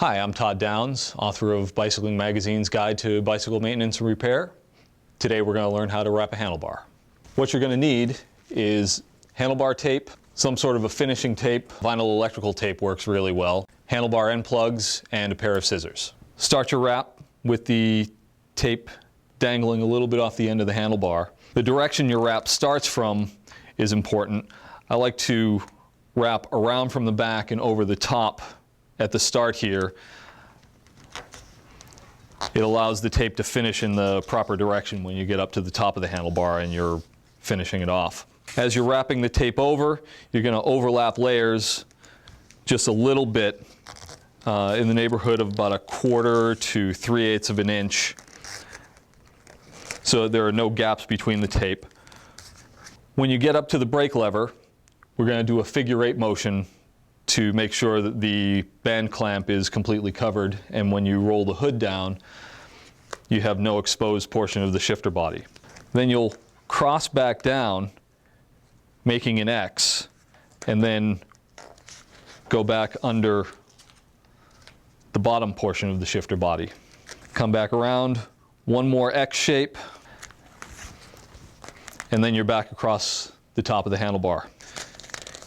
Hi, I'm Todd Downs, author of Bicycling Magazine's Guide to Bicycle Maintenance and Repair. Today we're going to learn how to wrap a handlebar. What you're going to need is handlebar tape, some sort of a finishing tape. Vinyl electrical tape works really well. Handlebar end plugs and a pair of scissors. Start your wrap with the tape dangling a little bit off the end of the handlebar. The direction your wrap starts from is important. I like to wrap around from the back and over the top at the start here. It allows the tape to finish in the proper direction when you get up to the top of the handlebar and you're finishing it off. As you're wrapping the tape over, you're going to overlap layers just a little bit in the neighborhood of about 1/4 to 3/8 of an inch, so there are no gaps between the tape. When you get up to the brake lever, we're going to do a figure 8 motion to make sure that the band clamp is completely covered, and when you roll the hood down, you have no exposed portion of the shifter body. Then you'll cross back down, making an X, and then go back under the bottom portion of the shifter body. Come back around, one more X shape, and then you're back across the top of the handlebar.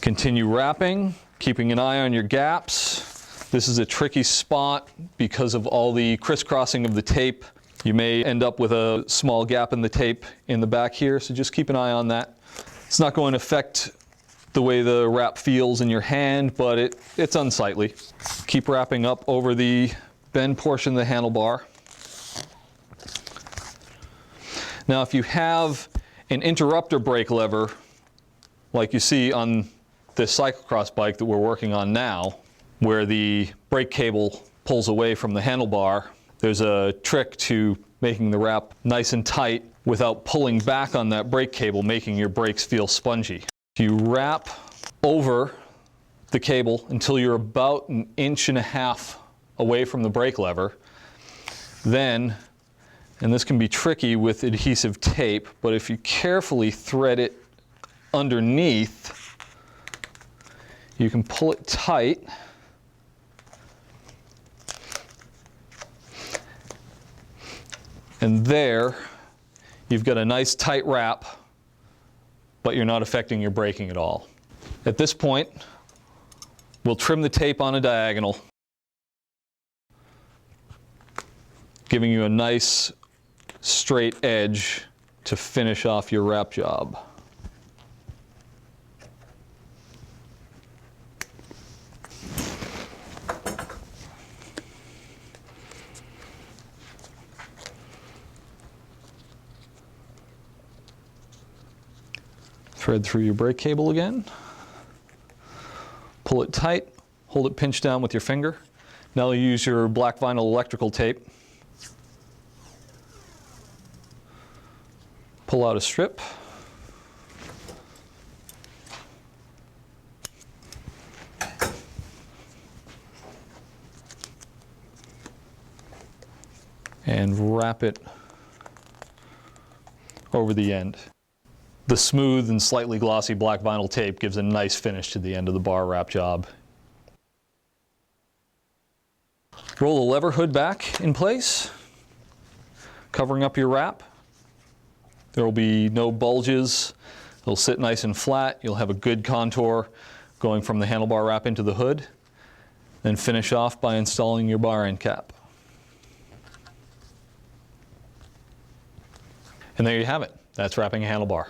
Continue wrapping, keeping an eye on your gaps. This is a tricky spot because of all the crisscrossing of the tape. You may end up with a small gap in the tape in the back here, so just keep an eye on that. It's not going to affect the way the wrap feels in your hand, but it's unsightly. Keep wrapping up over the bend portion of the handlebar. Now, if you have an interrupter brake lever, like you see on this cyclocross bike that we're working on now, where the brake cable pulls away from the handlebar, there's a trick to making the wrap nice and tight without pulling back on that brake cable, making your brakes feel spongy. You wrap over the cable until you're about 1.5 inches away from the brake lever. Then, and this can be tricky with adhesive tape, but if you carefully thread it underneath, you can pull it tight and there you've got a nice tight wrap, but you're not affecting your braking at all. At this point, we'll trim the tape on a diagonal, giving you a nice straight edge to finish off your wrap job. Thread through your brake cable again. Pull it tight, hold it pinched down with your finger. Now you use your black vinyl electrical tape. Pull out a strip. And wrap it over the end. The smooth and slightly glossy black vinyl tape gives a nice finish to the end of the bar wrap job. Roll the lever hood back in place, covering up your wrap. There will be no bulges. It'll sit nice and flat. You'll have a good contour going from the handlebar wrap into the hood. Then finish off by installing your bar end cap. And there you have it. That's wrapping a handlebar.